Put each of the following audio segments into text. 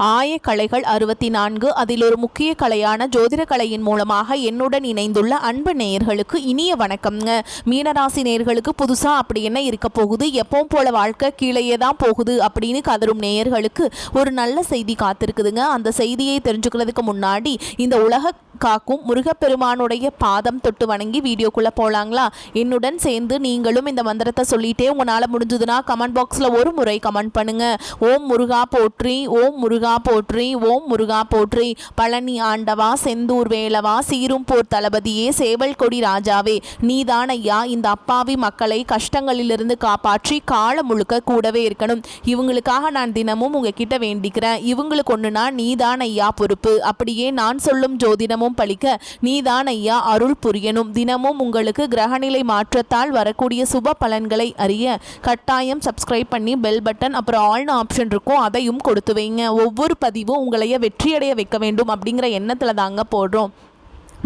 ஆயக்கலைகள் 64 அதில் ஒரு முக்கிய கலையான ஜோதிட கலையின் மூலமாக என்னுடன் இணைந்துள்ள அன்பு நேயர்களுக்கு இனிய வணக்கம்ங்க. மீனராசி நேயர்களுக்கு புதுசாக அப்படி என்ன இருக்க போகுது, எப்பவும் போல வாழ்க்கை கீழேயே தான் போகுது அப்படின்னு கதரும் நேயர்களுக்கு ஒரு நல்ல செய்தி காத்திருக்குதுங்க. அந்த செய்தியை தெரிஞ்சுக்கிறதுக்கு முன்னாடி இந்த உலக காக்கும் முருகப்பெருமானுடைய பாதம் தொட்டு வணங்கி வீடியோக்குள்ளே போகலாங்களா? என்னுடன் சேர்ந்து நீங்களும் இந்த மந்திரத்தை சொல்லிட்டே உங்களால் முடிஞ்சதுன்னா கமெண்ட் பாக்ஸில் ஒரு முறை கமெண்ட் பண்ணுங்க. ஓம் முருகா போற்றி, ஓம் முருகா போற்றி, ஓம் முருகா போற்றி. பழனி ஆண்டவா, செந்தூர் வேலவா, சீரும் போர் தளபதியே, சேவல் கொடி ராஜாவே, நீதான் ஐயா இந்த அப்பாவி மக்களை கஷ்டங்களிலிருந்து காப்பாற்றி காலம் முழுக்க கூடவே இருக்கணும். இவங்களுக்காக நான் தினமும் உங்ககிட்ட வேண்டிக்கிறேன். இவங்களுக்கு ஒன்றுனா நீதான் ஐயா பொறுப்பு. அப்படியே நான் சொல்லும் ஜோதிடமும் பலிக்க நீதான் ஐயா அருள் புரியணும். தினமும் உங்களுக்கு கிரகநிலை மாற்றத்தால் வரக்கூடிய சுப பலன்களை அறிய கட்டாயம் சப்ஸ்கிரைப் பண்ணி பெல் பட்டன் அப்புறம் ஆல்னு ஆப்ஷன் இருக்கும், அதையும் கொடுத்து வைங்க. ஒவ்வொரு பதிவும் உங்களைய வெற்றியடைய வைக்க வேண்டும் அப்படிங்கிற எண்ணத்தில் தாங்க போடுறோம்.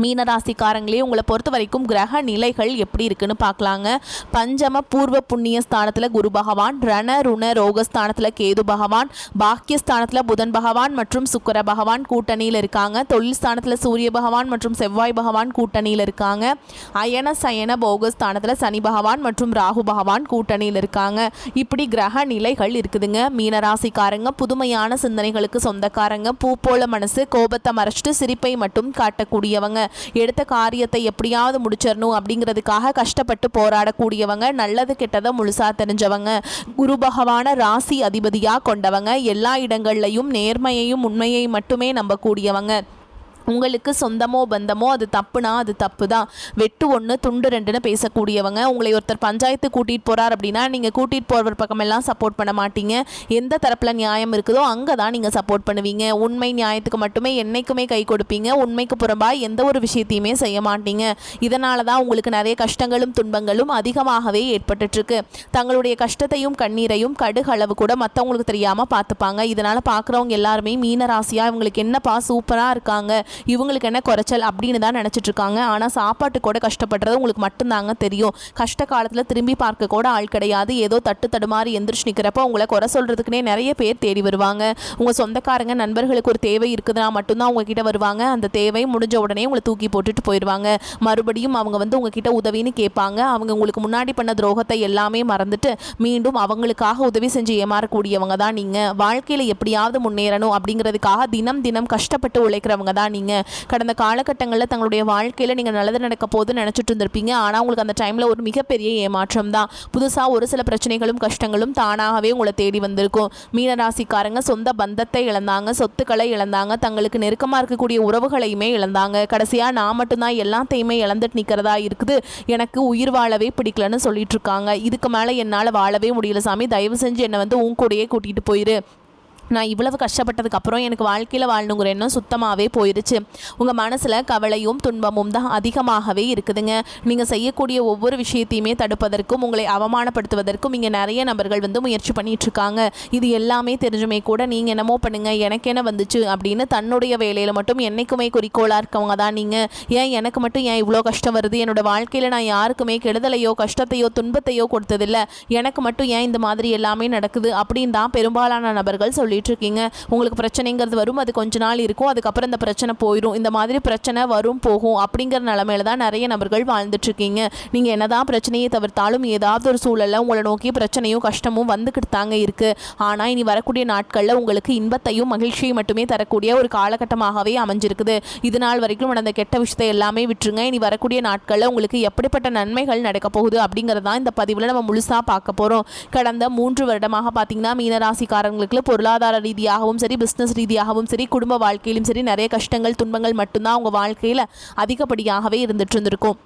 மீனராசிக்காரங்களே, உங்களை பொறுத்த வரைக்கும் கிரக நிலைகள் எப்படி இருக்குன்னு பார்க்கலாங்க. பஞ்சம பூர்வ புண்ணிய ஸ்தானத்தில் குரு பகவான், ரண ருண ரோகஸ்தானத்தில் கேது பகவான், பாக்கியஸ்தானத்தில் புதன் பகவான் மற்றும் சுக்கிர பகவான் கூட்டணியில் இருக்காங்க. தொழில் ஸ்தானத்தில் சூரிய பகவான் மற்றும் செவ்வாய் பகவான் கூட்டணியில் இருக்காங்க. அயன சயன போகஸ்தானத்தில் சனி பகவான் மற்றும் ராகு பகவான் கூட்டணியில் இருக்காங்க. இப்படி கிரக நிலைகள் இருக்குதுங்க. மீனராசிக்காரங்க புதுமையான சிந்தனைகளுக்கு சொந்தக்காரங்க. பூ போல மனசு, கோபத்தை மறைச்சிட்டு சிரிப்பை மட்டும் காட்டக்கூடியவங்க. எடுத்த காரியத்தை எப்படியாவது முடிச்சிடணும் அப்படிங்கிறதுக்காக கஷ்டப்பட்டு போராடக்கூடியவங்க. நல்லது கெட்டதை முழுசா தெரிஞ்சவங்க. குரு பகவான ராசி அதிபதியா கொண்டவங்க. எல்லா இடங்கள்லையும் நேர்மையையும் உண்மையை மட்டுமே நம்பக்கூடியவங்க. உங்களுக்கு சொந்தமோ பந்தமோ அது தப்புனா அது தப்பு தான். வெட்டு ஒன்று துண்டு ரெண்டுன்னு பேசக்கூடியவங்க. உங்களை ஒருத்தர் பஞ்சாயத்து கூட்டிகிட்டு போகிறார் அப்படின்னா நீங்கள் கூட்டிகிட்டு போகிற பக்கமெல்லாம் சப்போர்ட் பண்ண மாட்டீங்க. எந்த தரப்பில் நியாயம் இருக்குதோ அங்கே தான் நீங்கள் சப்போர்ட் பண்ணுவீங்க. உண்மை நியாயத்துக்கு மட்டுமே என்றைக்குமே கை கொடுப்பீங்க. உண்மைக்கு புறம்பாக எந்த ஒரு விஷயத்தையுமே செய்ய மாட்டீங்க. இதனால தான் உங்களுக்கு நிறைய கஷ்டங்களும் துன்பங்களும் அதிகமாகவே ஏற்பட்டுருக்கு. தங்களுடைய கஷ்டத்தையும் கண்ணீரையும் கடுகளவு கூட மற்றவங்களுக்கு தெரியாமல் பார்த்துப்பாங்க. இதனால் பார்க்குறவங்க எல்லாருமே மீனராசியாக இவங்களுக்கு என்னப்பா சூப்பராக இருக்காங்க, இவங்களுக்கு என்ன குறைச்சல் அப்படின்னு தான் நினச்சிட்டு இருக்காங்க. ஆனால் சாப்பாட்டு கூட கஷ்டப்படுறது உங்களுக்கு மட்டும்தாங்க தெரியும். கஷ்ட காலத்தில் திரும்பி பார்க்க கூட ஆள் கிடையாது. ஏதோ தட்டு தடுமாறி எந்திரிச்சு நிற்கிறப்ப உங்களை குறை சொல்கிறதுக்குனே நிறைய பேர் தேடி வருவாங்க. உங்கள் சொந்தக்காரங்க நண்பர்களுக்கு ஒரு தேவை இருக்குதுன்னா மட்டும்தான் உங்ககிட்ட வருவாங்க. அந்த தேவை முடிஞ்ச உடனே உங்களை தூக்கி போட்டுட்டு போயிடுவாங்க. மறுபடியும் அவங்க வந்து உங்ககிட்ட உதவின்னு கேட்பாங்க. அவங்க உங்களுக்கு முன்னாடி பண்ண துரோகத்தை எல்லாமே மறந்துட்டு மீண்டும் அவங்களுக்காக உதவி செஞ்சு ஏமாறக்கூடியவங்க தான் நீங்கள். வாழ்க்கையில் எப்படியாவது முன்னேறணும் அப்படிங்கிறதுக்காக தினம் தினம் கஷ்டப்பட்டு உழைக்கிறவங்க தான் நீங்கள். கடந்த காலகட்டங்களில் தங்களுடைய வாழ்க்கையில் நீங்கள் நல்லது நடக்க போது நினச்சிட்டு இருந்திருப்பீங்க. ஆனால் உங்களுக்கு அந்த டைமில் ஒரு மிகப்பெரிய ஏமாற்றம் தான். புதுசாக ஒரு சில பிரச்சனைகளும் கஷ்டங்களும் தானாகவே உங்களை தேடி வந்திருக்கும். மீனராசிக்காரங்க சொந்த பந்தத்தை இழந்தாங்க, சொத்துக்களை இழந்தாங்க, தங்களுக்கு நெருக்கமாக இருக்கக்கூடிய உறவுகளையுமே இழந்தாங்க. கடைசியாக நான் மட்டும்தான் எல்லாத்தையுமே இழந்துட்டு நிற்கிறதா இருக்குது, எனக்கு உயிர் வாழவே பிடிக்கலன்னு சொல்லிட்டு இருக்காங்க. இதுக்கு மேலே என்னால் வாழவே முடியல சாமி, தயவு செஞ்சு என்னை வந்து உன் கூடயே கூட்டிகிட்டு போயிரு. நான் இவ்வளவு கஷ்டப்பட்டதுக்கப்புறம் எனக்கு வாழ்க்கையில் வாழணுங்கிற எண்ணம் சுத்தமாகவே போயிடுச்சு. உங்கள் மனசில் கவலையும் துன்பமும் தான் அதிகமாகவே இருக்குதுங்க. நீங்கள் செய்யக்கூடிய ஒவ்வொரு விஷயத்தையுமே தடுப்பதற்கும் உங்களை அவமானப்படுத்துவதற்கும் இங்கே நிறைய நபர்கள் வந்து முயற்சி பண்ணிகிட்ருக்காங்க. இது எல்லாமே தெரிஞ்சுமே கூட நீங்கள் என்னமோ பண்ணுங்கள், எனக்கு என்ன வந்துச்சு அப்படின்னு தன்னுடைய வேலையில் மட்டும் என்றைக்குமே குறிக்கோளாக இருக்கவங்க தான் நீங்கள். ஏன் எனக்கு மட்டும் ஏன் இவ்வளோ கஷ்டம் வருது, என்னோடய வாழ்க்கையில் நான் யாருக்குமே கெடுதலையோ கஷ்டத்தையோ துன்பத்தையோ கொடுத்ததில்லை, எனக்கு மட்டும் ஏன் இந்த மாதிரி எல்லாமே நடக்குது அப்படின்னு தான் பெரும்பாலான நபர்கள் சொல்லி இருக்கீங்க. உங்களுக்கு பிரச்சனைங்கிறது வரும், அது கொஞ்ச நாள் இருக்கும், அதுக்கப்புறம் இந்த பிரச்சனை போயிடும். இந்த மாதிரி பிரச்சனை வரும் போகும் அப்படிங்கிற நிலைமையில தான் நிறைய நபர்கள் வாழ்ந்துட்டு இருக்கீங்க. நீங்கள் என்னதான் பிரச்சனையை தவிர்த்தாலும் ஏதாவது ஒரு சூழலில் உங்களை நோக்கி பிரச்சனையும் கஷ்டமும் வந்துக்கிட்டு தாங்க இருக்கு. ஆனால் இனி வரக்கூடிய நாட்களில் உங்களுக்கு இன்பத்தையும் மகிழ்ச்சியும் மட்டுமே தரக்கூடிய ஒரு காலகட்டமாகவே அமைஞ்சிருக்குது. இது நாள் வரைக்கும் நடந்த கெட்ட விஷயத்தை எல்லாமே விட்டுருங்க. இனி வரக்கூடிய நாட்களில் உங்களுக்கு எப்படிப்பட்ட நன்மைகள் நடக்க போகுது அப்படிங்கிறதான் இந்த பதிவில் நம்ம முழுசாக பார்க்க போகிறோம். கடந்த 3 வருடமாக பார்த்தீங்கன்னா மீனராசிக்காரங்களுக்கு பொருளாதார ரீதியாகவும் சரி, பிஸ்னஸ் ரீதியாகவும் சரி, குடும்ப வாழ்க்கையிலும் சரி நிறைய கஷ்டங்கள் துன்பங்கள் மட்டும்தான் உங்கள் வாழ்க்கையில் அதிகப்படியாகவே இருந்துட்டு இருந்திருக்கும்.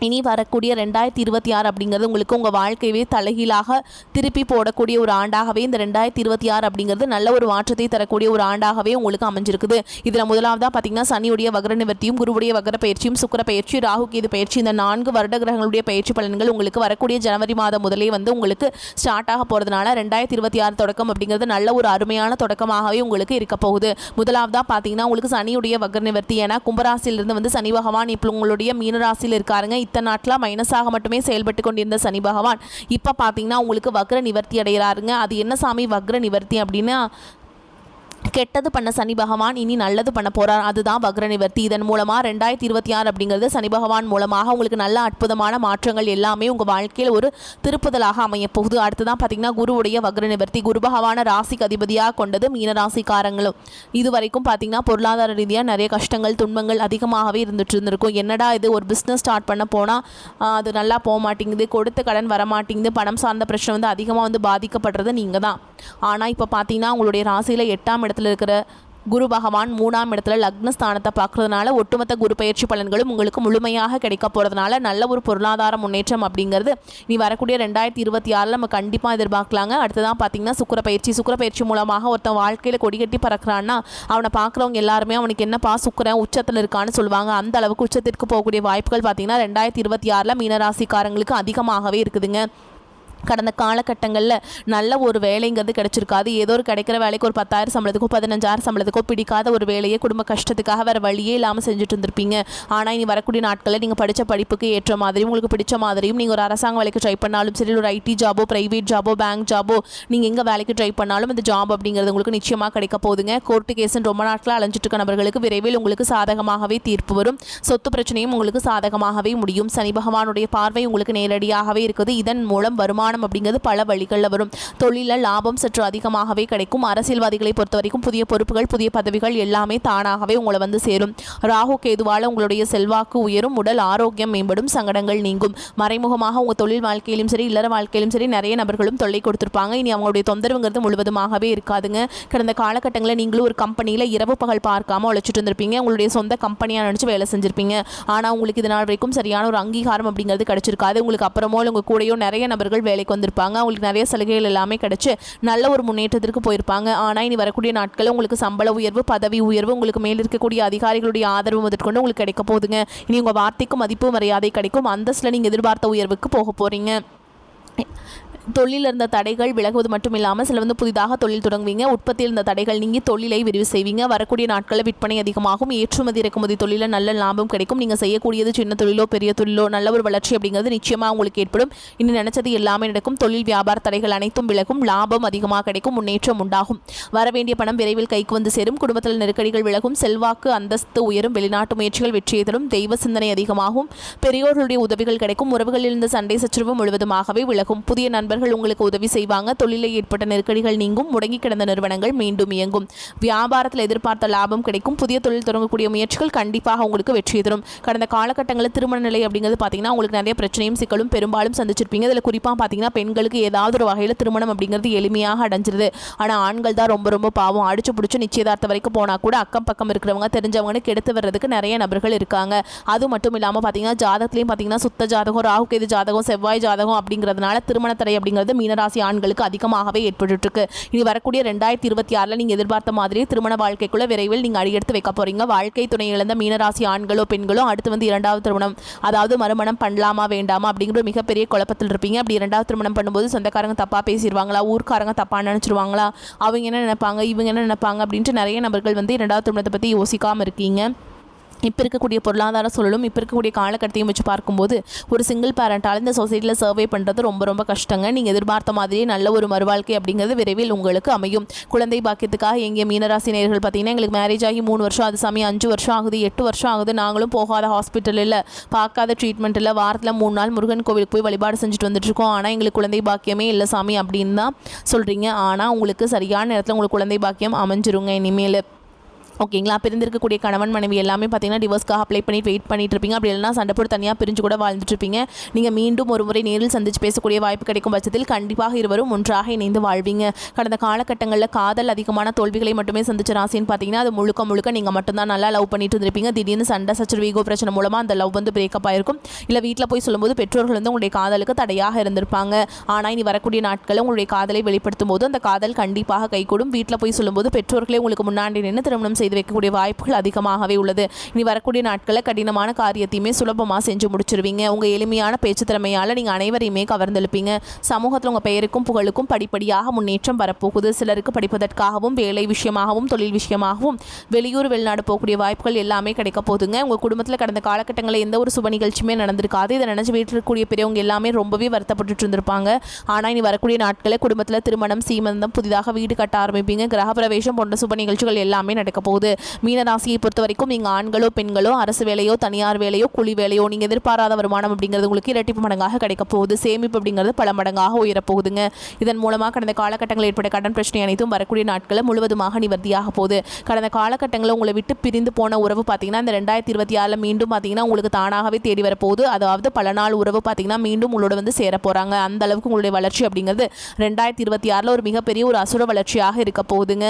இனி வரக்கூடிய 2026 அப்படிங்கிறது உங்களுக்கு உங்கள் வாழ்க்கையவே தலைகீழாக திருப்பி போடக்கூடிய ஒரு ஆண்டாகவே இந்த 2026 அப்படிங்கிறது நல்ல ஒரு மாற்றத்தை தரக்கூடிய ஒரு ஆண்டாகவே உங்களுக்கு அமைஞ்சிருக்குது. இதில் முதலாவதாக பார்த்தீங்கன்னா சனியுடைய வக்ர நிவர்த்தியும், குருவுடைய வக்ர பயிற்சியும், சுக்கிர பயிற்சி, ராகு கேது பயிற்சி, இந்த 4 வருட கிரகங்களுடைய பயிற்சி பலன்கள் உங்களுக்கு வரக்கூடிய ஜனவரி மாதம் முதலே வந்து உங்களுக்கு ஸ்டார்ட் ஆக போகிறதுனால 2026 தொடக்கம் அப்படிங்கிறது நல்ல ஒரு அருமையான தொடக்கமாகவே உங்களுக்கு இருக்க போகுது. முதலாவதாக பார்த்தீங்கன்னா உங்களுக்கு சனியுடைய வக்ர நிவர்த்தி, ஏன்னா கும்பராசிலிருந்து வந்து சனி பகவான் இப்போ உங்களுடைய மீனராசியில் இருக்காருங்க. இத்தனை நாட்டில் மைனஸாக மட்டுமே செயல்பட்டு கொண்டிருந்த சனி பகவான் இப்போ பார்த்தீங்கன்னா உங்களுக்கு வக்ர நிவர்த்தி அடைகிறாருங்க. அது என்ன சாமி வக்ர நிவர்த்தி அப்படின்னா, கெட்டது பண்ண சனி பகவான் இனி நல்லது பண்ண போகிறார். அதுதான் வக்ர நிவர்த்தி. இதன் மூலமாக 2026 அப்படிங்கிறது சனி பகவான் மூலமாக உங்களுக்கு நல்ல அற்புதமான மாற்றங்கள் எல்லாமே உங்கள் வாழ்க்கையில் ஒரு திருப்புதலாக அமைய போகுது. அடுத்துதான் பார்த்தீங்கன்னா குருவுடைய வக்ர நிவர்த்தி. குரு பகவான ராசிக்கு அதிபதியாக கொண்டது மீனராசிக்காரங்களும். இது வரைக்கும் பார்த்தீங்கன்னா பொருளாதார ரீதியாக நிறைய கஷ்டங்கள் துன்பங்கள் அதிகமாகவே இருந்துருக்கும். என்னடா இது, ஒரு பிஸ்னஸ் ஸ்டார்ட் பண்ண போனால் அது நல்லா போக மாட்டேங்குது, கொடுத்த கடன் வர மாட்டேங்குது, பணம் சார்ந்த பிரச்சனை வந்து அதிகமாக பாதிக்கப்படுறது நீங்கள் தான். ஆனால் இப்போ பார்த்தீங்கன்னா உங்களுடைய ராசியில் 8ஆம் இடத்துல இருக்கிற குரு பகவான் 3ஆம் இடத்துல லக்னஸ்தானத்தை பார்க்கறதுனால ஒட்டுமொத்த குரு பயிற்சி பலன்களும் உங்களுக்கு முழுமையாக கிடைக்க போகிறதுனால நல்ல ஒரு பொருளாதார முன்னேற்றம் அப்படிங்கிறது நீ வரக்கூடிய 2026 நம்ம கண்டிப்பாக எதிர்பார்க்கலாங்க. அடுத்ததான் பார்த்தீங்கன்னா சுக்கிர பயிற்சி மூலமாக ஒருத்தன் வாழ்க்கையில் கொடிகட்டி பறக்கிறான்னா அவனை பார்க்குறவங்க எல்லாருமே அவனுக்கு என்னப்பா சுக்கிரன் உச்சத்தில் இருக்கான்னு சொல்லுவாங்க. அந்த அளவுக்கு உச்சத்திற்கு போகக்கூடிய வாய்ப்புகள் பார்த்தீங்கன்னா 2026 மீனராசிக்காரங்களுக்கு அதிகமாகவே இருக்குதுங்க. கடந்த காலகட்டங்களில் நல்ல ஒரு வேலைங்கிறது கிடைச்சிருக்காது. ஏதோ ஒரு கிடைக்கிற வேலைக்கு ஒரு 10,000 சம்பளத்துக்கோ 15,000 சம்பளத்துக்கோ பிடிக்காத ஒரு வேலையை குடும்ப கஷ்டத்துக்காக வேறு வழியே இல்லாமல் செஞ்சுட்டு இருந்திருப்பீங்க. ஆனால் இனி வரக்கூடிய நாட்களில் நீங்கள் படித்த படிப்புக்கு ஏற்ற மாதிரியும் உங்களுக்கு பிடிச்ச மாதிரியும் நீங்கள் ஒரு அரசாங்க வேலைக்கு ட்ரை பண்ணாலும் சரி, ஒரு ஐடி ஜாபோ ப்ரைவேட் ஜாபோ பேங்க் ஜாபோ நீங்கள் எங்கே வேலைக்கு ட்ரை பண்ணாலும் இந்த ஜாப் அப்படிங்கிறது உங்களுக்கு நிச்சயமாக கிடைக்க போகுதுங்க. கோர்ட்டு கேஸுன்னு ரொம்ப நாட்களாக அலைஞ்சிட்டு இருக்க நபர்களுக்கு விரைவில் உங்களுக்கு சாதகமாகவே தீர்ப்பு வரும். சொத்து பிரச்சனையும் உங்களுக்கு சாதகமாகவே முடியும். சனி பகவானுடைய பார்வை உங்களுக்கு நேரடியாகவே இருக்குது. இதன் மூலம் வருமானம் அப்படிங்கிறது பல வழிகளில் வரும். தொழிலில் லாபம் சற்று அதிகமாகவே கிடைக்கும். அரசியல்வாதிகளை பொறுத்த வரைக்கும் புதிய பொறுப்புகள் புதிய பதவிகள் எல்லாமே தானாகவே உங்களை வந்து சேரும். ராகு கேதுவால் உங்களுடைய செல்வாக்கு உயரும். உடல் ஆரோக்கியம் மேம்படும். சங்கடங்கள் நீங்கும். மறைமுகமாக உங்கள் தொழில் வாழ்க்கையிலும் சரி இல்லற வாழ்க்கையிலும் சரி நிறைய நபர்களும் தொல்லை கொடுத்துருப்பாங்க. இனி அவங்களுடைய தொந்தரவுங்கிறது முழுவதுமாகவே இருக்காதுங்க. கடந்த காலகட்டங்களில் நீங்களும் ஒரு கம்பெனியில் இரவு பகல் பார்க்காம உழைச்சிட்டு இருந்திருப்பீங்க. உங்களுடைய சொந்த கம்பெனியாக நினச்சி வேலை செஞ்சிருப்பீங்க. ஆனால் உங்களுக்கு இது நாள் வரைக்கும் சரியான ஒரு அங்கீகாரம் அப்படிங்கிறது கிடைச்சிருக்காது. உங்களுக்கு அப்புறமோ உங்கள் கூடயோ நிறைய நபர்கள் வேலைக்கு வந்திருப்பாங்க. அவங்களுக்கு நிறைய சலுகைகள் எல்லாமே கிடைச்சு நல்ல ஒரு முன்னேற்றத்திற்கு போயிருப்பாங்க. ஆனால் இனி வரக்கூடிய நாட்களில் உங்களுக்கு சம்பள உயர்வு பதவி உயர்வு உங்களுக்கு மேல் இருக்கக்கூடிய அதிகாரிகளுடைய ஆதரவு முதற்கொண்டு உங்களுக்கு கிடைக்க போகுதுங்க. இனி உங்கள் வார்த்தைக்கு மதிப்பு மரியாதை கிடைக்கும். அந்தஸ்தில் நீங்கள் எதிர்பார்த்த உயர்வுக்கு போக போகிறீங்க. தொழிலில் இருந்த தடைகள் விலகுவது மட்டும் இல்லாமல் சில வந்து புதிதாக தொழில் தொடங்குவீங்க. உற்பத்தியில் இருந்த தடைகள் நீங்கி தொழிலை விரிவு செய்வீங்க. வரக்கூடிய நாட்களில் விற்பனை அதிகமாகும். ஏற்றுமதி இறக்குமதி தொழிலில் நல்ல லாபம் கிடைக்கும். நீங்கள் செய்யக்கூடியது சின்ன தொழிலோ பெரிய தொழிலோ நல்ல ஒரு வளர்ச்சி அப்படிங்கிறது நிச்சயமாக உங்களுக்கு ஏற்படும். இன்னும் நினைச்சது எல்லாமே நடக்கும். தொழில் வியாபார தடைகள் அனைத்தும் விலகும். லாபம் அதிகமாக கிடைக்கும். முன்னேற்றம் உண்டாகும். வரவேண்டிய பணம் விரைவில் கைக்கு வந்து சேரும். குடும்பத்தில் நெருக்கடிகள் விலகும். செல்வாக்கு அந்தஸ்து உயரும். வெளிநாட்டு முயற்சிகள் வெற்றியை தரும். தெய்வ சிந்தனை அதிகமாகும். பெரியோர்களுடைய உதவிகள் கிடைக்கும். உறவுகளில் இருந்த சண்டை சச்சரவு முழுவதுமாகவே விலகும். புதிய நண்பர்கள் உங்களுக்கு உதவி செய்வாங்க. தொழிலில் ஏற்பட்ட நெருக்கடிகள் நீங்கும். முடங்கி கிடந்த நிறுவனங்கள் மீண்டும் இயங்கும். வியாபாரத்தில் எதிர்பார்த்த லாபம் கிடைக்கும். புதிய தொழில் தொடங்கக்கூடிய முயற்சிகள் கண்டிப்பாக உங்களுக்கு வெற்றி தரும். கடந்த காலகட்டங்களில் திருமண நிலை அப்படிங்கிறது பார்த்தீங்கன்னா உங்களுக்கு நிறைய பிரச்சனையும் சிக்கலும் பெரும்பாலும் சந்திச்சிருப்பீங்க. இதில் குறிப்பாக பார்த்தீங்கன்னா பெண்களுக்கு ஏதாவது ஒரு வகையில் திருமணம் அப்படிங்கிறது எளிமையாக அடைஞ்சிருது. ஆனால் ஆண்கள் தான் ரொம்ப ரொம்ப பாவம். அடிச்சு பிடிச்சி நிச்சயதார்த்த வரைக்கும் போனால் கூட அக்கம் பக்கம் இருக்கிறவங்க தெரிஞ்சவங்கன்னு கெடுத்து வர்றதுக்கு நிறைய நபர்கள் இருக்காங்க. அது மட்டும் இல்லாமல் பார்த்தீங்கன்னா ஜாதகத்திலையும் பார்த்தீங்கன்னா சுத்த ஜாதகம் ராகு கேது ஜாதகம் செவ்வாய் ஜாதகம் அப்படிங்கிறதுனால திருமண தடை அப்படிங்கிறது மீனராசி ஆண்களுக்கு அதிகமாகவே ஏற்பட்டு இருக்கு. இனி வரக்கூடிய 2026 நீங்க எதிர்பார்த்த மாதிரி திருமண வாழ்க்கைக்குள்ள விரைவில் நீங்க அடியெடுத்து வைக்க போறீங்க. வாழ்க்கை துணை இழந்த மீனராசி ஆண்களோ பெண்களோ அடுத்து வந்து இரண்டாவது திருமணம் அதாவது மறுமணம் பண்ணலாமா வேண்டாமா அப்படிங்கிற மிகப்பெரிய குழப்பத்தில் இருப்பீங்க. அப்படி இரண்டாவது திருமணம் பண்ணும்போது சொந்தக்காரங்க தப்பா பேசிடுவாங்களா, ஊர்க்காரங்க தப்பா நினைச்சிருவாங்களா, அவங்க என்ன நினைப்பாங்க இவங்க என்ன நினைப்பாங்க அப்படின்ட்டு நிறைய நபர்கள் வந்து இரண்டாவது திருமணத்தை பத்தி யோசிக்காம இருக்கீங்க. இப்போ இருக்கக்கூடிய பொருளாதார சூழலும் இப்போ இருக்கக்கூடிய காலகட்டத்தையும் வச்சு பார்க்கும்போது ஒரு சிங்கிள் பேரண்டால் இந்த சொசைட்டியில் சர்வே பண்ணுறது ரொம்ப ரொம்ப கஷ்டங்க. நீங்கள் எதிர்பார்த்த மாதிரியே நல்ல ஒரு மறுவாழ்க்கை அப்படிங்கிறது விரைவில் உங்களுக்கு அமையும். குழந்தை பாக்கியத்துக்காக எங்கே மீனராசி நேயர்கள் பார்த்தீங்கன்னா எங்களுக்கு மேரேஜ் ஆகி 3 வருஷம் அது சாமி 5 வருஷம் ஆகுது 8 வருஷம் ஆகுது நாங்களும் போகாத ஹாஸ்பிட்டல் இல்லை பார்க்காத ட்ரீட்மெண்ட் இல்லை வாரத்தில் 3 நாள் முருகன் கோவிலுக்கு போய் வழிபாடு செஞ்சுட்டு வந்துட்டுருக்கோம் ஆனால் எங்களுக்கு குழந்தை பாக்கியமே இல்லை சாமி அப்படின்னு தான் சொல்கிறீங்க. ஆனால் உங்களுக்கு சரியான நேரத்தில் உங்களுக்கு குழந்தை பாக்கியம் அமைஞ்சிருங்க இனிமேல். ஓகேங்களா. பிரிந்திருக்கக்கூடிய கணவன் மனைவி எல்லாமே பார்த்தீங்கன்னா டிவோர்ஸ்க்காக அப்ளை பண்ணிட்டு வெயிட் பண்ணிட்டு இருப்பீங்க. அப்படி இல்லைனா சண்டை போட்டு தனியாக பிரிஞ்சு கூட வாழ்ந்துட்டு இருப்பீங்க. நீங்கள் மீண்டும் ஒரு முறை நேரில் சந்திச்சு பேசக்கூடிய வாய்ப்பு கிடைக்கும் பட்சத்தில் கண்டிப்பாக இருவரும் ஒன்றாக இணைந்து வாழ்வீங்க. கடந்த காலகட்டங்களில் காதல் அதிகமான தோல்விகளை மட்டுமே சந்திச்ச ராசின்னு பார்த்தீங்கன்னா அது முழுக்க முழுக்க நீங்கள் மட்டும்தான் நல்லா லவ் பண்ணிட்டு இருந்திருப்பீங்க. திடீர்னு சண்டை சச்சரவு ஈகோ பிரச்சனை மூலமாக அந்த லவ் வந்து பிரேக்கப் ஆயிருக்கும். இல்லை வீட்டில் போய் சொல்லும்போது பெற்றோர்கள் வந்து உங்களுடைய காதலுக்கு தடையாக இருந்திருப்பாங்க. ஆனால் இனி வரக்கூடிய நாட்களில் உங்களுடைய காதலை வெளிப்படுத்தும் போது அந்த காதல் கண்டிப்பாக கைகூடும். வீட்டில் போய் சொல்லும்போது பெற்றோர்களே உங்களுக்கு முன்னாடி நின்று திருமணம் செய்து வைக்கக்கூடிய வாய்ப்புகள் அதிகமாகவே உள்ளது. இனி வரக்கூடிய நாட்களில் கடினமான காரியத்தையுமே சுலபமாக செஞ்சு முடிச்சிருவீங்க. உங்கள் எளிமையான பேச்சு திறமையால் நீங்கள் அனைவரையுமே கவர்ந்தெழுப்பீங்க. சமூகத்தில் உங்கள் பெயருக்கும் புகழுக்கும் படிப்படியாக முன்னேற்றம் வரப்போகுது. சிலருக்கு படிப்பதற்காகவும் வேலை விஷயமாகவும் தொழில் விஷயமாகவும் வெளியூர் வெளிநாடு போகக்கூடிய வாய்ப்புகள் எல்லாமே கிடைக்க போகுதுங்க. உங்கள் குடும்பத்தில் கடந்த காலகட்டங்களில் எந்த ஒரு சுப நிகழ்ச்சியுமே நடந்திருக்காது. இதை நினைச்சு வீட்டில் இருக்கக்கூடிய பெரியவங்க எல்லாமே ரொம்பவே வருத்தப்பட்டு இருந்திருப்பாங்க. ஆனால் இனி வரக்கூடிய நாட்களில் குடும்பத்தில் திருமணம், சீமந்தம், புதிதாக வீடு கட்ட ஆரம்பிப்பீங்க. கிரகப்பிரவேசம் போன்ற சுப நிகழ்ச்சிகள் எல்லாமே நடக்க போகுது. மீனராசியை பொறுத்த வரைக்கும் நீங்கள் ஆண்களோ பெண்களோ அரசு வேலையோ தனியார் வேலையோ கூலி வேலையோ நீங்கள் எதிர்பாராத வருமானம் அப்படிங்கிறது உங்களுக்கு இரட்டிப்பு மடங்காக கிடைக்க போகுது. சேமிப்பு அப்படிங்கிறது பல மடங்காக உயரப்போகுதுங்க. இதன் மூலமாக கடந்த காலகட்டங்களில் ஏற்பட்ட கடன் பிரச்சனை அனைத்தும் வரக்கூடிய நாட்களில் முழுவதுமாக நிவர்த்தியாக போகுது. கடந்த காலகட்டங்களில் உங்களை விட்டு பிரிந்து போன உறவு பார்த்தீங்கன்னா இந்த 2026 மீண்டும் பார்த்தீங்கன்னா உங்களுக்கு தானாகவே தேடி வரப்போகுது. அதாவது பல நாள் உறவு பார்த்தீங்கன்னா மீண்டும் உங்களோட வந்து சேர போகிறாங்க. அந்த அளவுக்கு உங்களுடைய வளர்ச்சி அப்படிங்கிறது 2026 ஒரு மிகப்பெரிய ஒரு அசுர வளர்ச்சியாக இருக்க போகுதுங்க.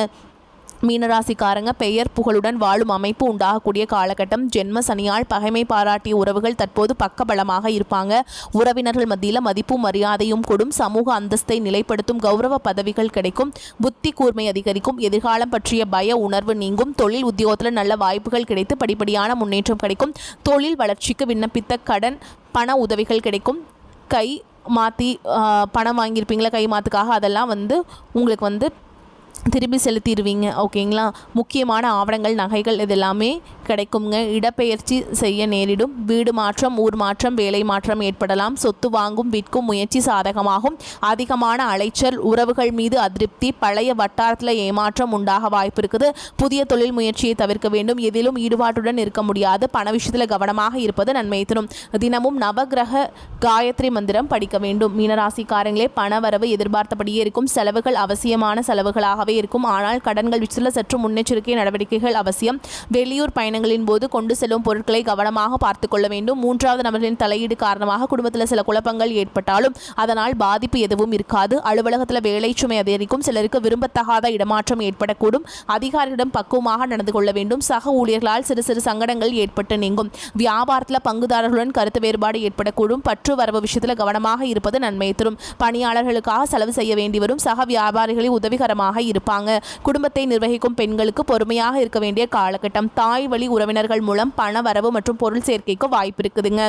மீனராசிக்காரங்க பெயர் புகழுடன் வாழும் அமைப்பு உண்டாகக்கூடிய காலகட்டம். ஜென்ம சனியால் பகைமை பாராட்டிய உறவுகள் தற்போது பக்கபலமாக இருப்பாங்க. உறவினர்கள் மத்தியில் மதிப்பும் மரியாதையும் கூடும். சமூக அந்தஸ்தை நிலைப்படுத்தும் கௌரவ பதவிகள் கிடைக்கும். புத்தி கூர்மை அதிகரிக்கும். எதிர்காலம் பற்றிய பய உணர்வு நீங்கும். தொழில் உத்தியோகத்தில் நல்ல வாய்ப்புகள் கிடைத்து படிப்படியான முன்னேற்றம் கிடைக்கும். தொழில் வளர்ச்சிக்கு விண்ணப்பித்த கடன் பண உதவிகள் கிடைக்கும். கை மாற்றி பணம் வாங்கியிருப்பீங்களா கை மாற்றுக்காக, அதெல்லாம் வந்து உங்களுக்கு வந்து திரும்பி செலுத்திடுவீங்க. ஓகேங்களா. முக்கியமான ஆவணங்கள், நகைகள் இதெல்லாமே கிடைக்குங்க. இடப்பெயர்ச்சி செய்ய நேரிடும். வீடு மாற்றம், ஊர் மாற்றம், வேலை மாற்றம் ஏற்படலாம். சொத்து வாங்கும் விற்கும் முயற்சி சாதகமாகும். அதிகமான அலைச்சல், உறவுகள் மீது அதிருப்தி, பழைய வட்டாரத்தில் ஏமாற்றம் உண்டாக வாய்ப்பு இருக்குது. புதிய தொழில் முயற்சியை தவிர்க்க வேண்டும். எதிலும் ஈடுபாட்டுடன் இருக்க முடியாது. பண விஷயத்தில் கவனமாக இருப்பது நன்மை தரும். தினமும் நவகிரக காயத்ரி மந்திரம் படிக்க வேண்டும். மீனராசிக்காரங்களே பண வரவு எதிர்பார்த்தபடியே இருக்கும். செலவுகள் அவசியமான செலவுகளாக இருக்கும். ஆனால் கடன்கள் விஷயத்தில் சற்று முன்னெச்சரிக்கை நடவடிக்கைகள் அவசியம். வெளியூர் பயணங்களின் போது கொண்டு செல்லும் பொருட்களை கவனமாக பார்த்துக் கொள்ள வேண்டும். மூன்றாவது நபர்களின் தலையீடு காரணமாக குடும்பத்தில் சில குழப்பங்கள் ஏற்பட்டாலும் அதனால் பாதிப்பு எதுவும் இருக்காது. அலுவலகத்தில் வேலை சுமை அதிகரிக்கும். சிலருக்கு விரும்பத்தகாத இடமாற்றம் ஏற்படக்கூடும். அதிகாரிகளிடம் பக்குவமாக நடந்து கொள்ள வேண்டும். சக ஊழியர்களால் சிறு சிறு சங்கடங்கள் ஏற்பட்டு நீங்கும். வியாபாரத்தில் பங்குதாரர்களுடன் கருத்து வேறுபாடு ஏற்படக்கூடும். பற்று வரவு விஷயத்தில் கவனமாக இருப்பது நன்மை தரும். பணியாளர்களுக்காக செலவு செய்ய வேண்டி வரும். சக வியாபாரிகளை உதவிகரமாக இருப்பாங்க. குடும்பத்தை நிர்வகிக்கும் பெண்களுக்கு பொறுமையாக இருக்க வேண்டிய காலகட்டம். தாய் வழி உறவினர்கள் மூலம் பண வரவு மற்றும் பொருள் சேர்க்கைக்கு வாய்ப்பு இருக்குதுங்க.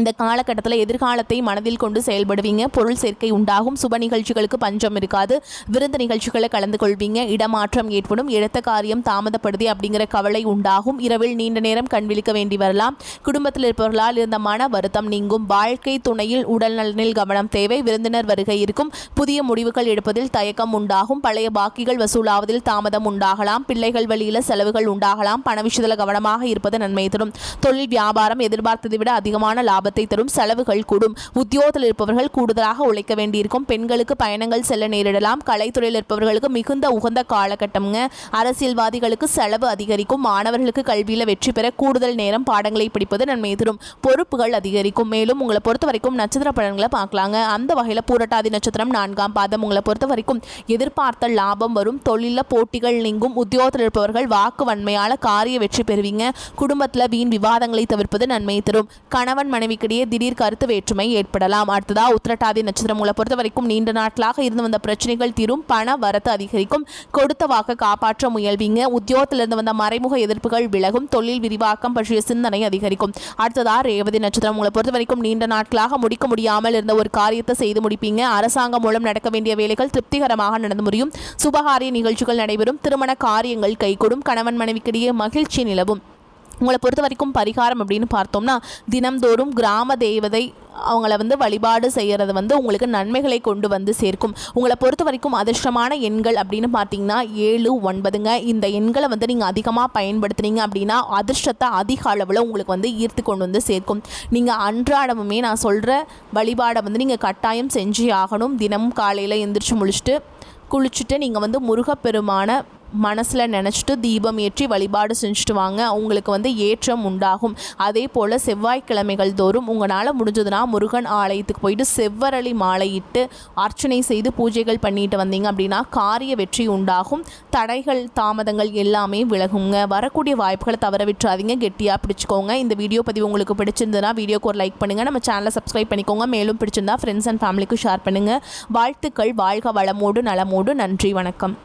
இந்த காலகட்டத்தில் எதிர்காலத்தை மனதில் கொண்டு செயல்படுவீங்க. பொருள் சேர்க்கை உண்டாகும். சுப நிகழ்ச்சிகளுக்கு பஞ்சம் இருக்காது. விருந்து நிகழ்ச்சிகளை கலந்து கொள்வீங்க. இடமாற்றம் ஏற்படும். எடுத்த காரியம் தாமதப்படுதி அப்படிங்கிற கவலை உண்டாகும். இரவில் நீண்ட நேரம் கண் விழிக்க வேண்டி வரலாம். குடும்பத்தில் இருப்பவர்களால் இருந்த மன வருத்தம் நீங்கும். வாழ்க்கை துணையில் உடல் நலனில் கவனம் தேவை. விருந்தினர் வருகை இருக்கும். புதிய முடிவுகள் எடுப்பதில் தயக்கம் உண்டாகும். பழைய பாக்கிகள் வசூலாவதில் தாமதம் உண்டாகலாம். பிள்ளைகள் வழியில் செலவுகள் உண்டாகலாம். பண விஷயத்தில் கவனமாக இருப்பது நன்மை தரும். தொழில் வியாபாரம் எதிர்பார்த்ததை விட அதிகமான லாபத்தை தரும். செலவுகள் கூடும். உத்தியோகத்தில் இருப்பவர்கள் கூடுதலாக உழைக்க வேண்டியிருக்கும். பெண்களுக்கு பயணங்கள் செல்ல நேரிடலாம். கலைத்துறையில் இருப்பவர்களுக்கு மிகுந்த உகந்த காலகட்டம்ங்க. அரசியல்வாதிகளுக்கு செலவு அதிகரிக்கும். மாணவர்களுக்கு கல்வியில் வெற்றி பெற கூடுதல் நேரம் பாடங்களை படிப்பது நன்மை தரும். பொறுப்புகள் அதிகரிக்கும். மேலும் உங்களை பொறுத்த வரைக்கும் நட்சத்திர பலன்களை பார்க்கலாங்க. அந்த வகையில் பூரட்டாதி நட்சத்திரம் 4ஆம் பாதம் உங்களை பொறுத்த வரைக்கும் எதிர்பார்த்த லாபம் வரும். தொழிலில் போட்டிகள் நீங்கும். உத்தியோகத்தில் இருப்பவர்கள் வாக்கு வன்மையால் காரிய வெற்றி பெறுவீங்க. குடும்பத்தில் வீண் விவாதங்களை தவிர்ப்பது நன்மை தரும். கணவன் மனைவிக்கிடையே திடீர் கருத்து வேற்றுமை ஏற்படலாம். அடுத்ததா உத்திரட்டாதி நட்சத்திரம் உங்களை பொறுத்த வரைக்கும் நீண்ட நாட்களாக இருந்து வந்த பிரச்சனைகள் தீரும். பண வரத்து அதிகரிக்கும். கொடுத்த வாக்கு காப்பாற்ற முயல்வீங்க. உத்தியோகத்திலிருந்து வந்த மறைமுக எதிர்ப்புகள் விலகும். தொழில் விரிவாக்கம் பற்றிய சிந்தனை அதிகரிக்கும். அடுத்ததா ரேவதி நட்சத்திரம் உங்களை பொறுத்த வரைக்கும் நீண்ட நாட்களாக முடிக்க முடியாமல் இருந்த ஒரு காரியத்தை செய்து முடிப்பீங்க. அரசாங்கம் மூலம் நடக்க வேண்டிய வேலைகள் திருப்திகரமாக நடந்து முடியும். சுபகாரிய நிகழ்ச்சிகள் நடைபெறும். திருமண காரியங்கள் கைகூடும். கணவன் மனைவிக்கிடையே மகிழ்ச்சி நிலவும். உங்களை பொறுத்த வரைக்கும் பரிகாரம் அப்படின்னு பார்த்தோம்னா தினம்தோறும் கிராம தேவதை அவங்கள வந்து வழிபாடு செய்கிறது வந்து உங்களுக்கு நன்மைகளை கொண்டு வந்து சேர்க்கும். உங்களை பொறுத்த வரைக்கும் அதிர்ஷ்டமான எண்கள் அப்படின்னு பார்த்தீங்கன்னா 7, 9ங்க. இந்த எண்களை வந்து நீங்கள் அதிகமாக பயன்படுத்துனீங்க அப்படின்னா அதிர்ஷ்டத்தை அதிக அளவில் உங்களுக்கு வந்து ஈர்த்து கொண்டு வந்து சேர்க்கும். நீங்கள் அன்றாடமுமே நான் சொல்கிற வழிபாடை வந்து நீங்கள் கட்டாயம் செஞ்சு ஆகணும். தினமும் காலையில் எந்திரிச்சு குளிச்சுட்டு நீங்கள் வந்து முருகப்பெருமான மனசில் நினச்சிட்டு தீபம் ஏற்றி வழிபாடு செஞ்சுட்டு வாங்க. உங்களுக்கு வந்து ஏற்றம் உண்டாகும். அதே போல் செவ்வாய்க்கிழமைகள் தோறும் உங்களால் முடிஞ்சதுன்னா முருகன் ஆலயத்துக்கு போயிட்டு செவ்வரளி மாலையிட்டு அர்ச்சனை செய்து பூஜைகள் பண்ணிட்டு வந்தீங்க அப்படின்னா காரிய வெற்றி உண்டாகும். தடைகள் தாமதங்கள் எல்லாமே விலகுங்க. வரக்கூடிய வாய்ப்புகளை தவற விட்டுறாதீங்க. கெட்டியாக பிடிச்சிக்கோங்க. இந்த வீடியோ பதிவு உங்களுக்கு பிடிச்சிருந்ததுன்னா வீடியோக்கு ஒரு லைக் பண்ணுங்கள். நம்ம சேனலை சப்ஸ்கிரைப் பண்ணிக்கோங்க. மேலும் பிடிச்சிருந்தா ஃப்ரெண்ட்ஸ் அண்ட் ஃபேமிலிக்கு ஷேர் பண்ணுங்கள். வாழ்த்துக்கள். வாழ்க வளமோடு நலமோடு. நன்றி. வணக்கம்.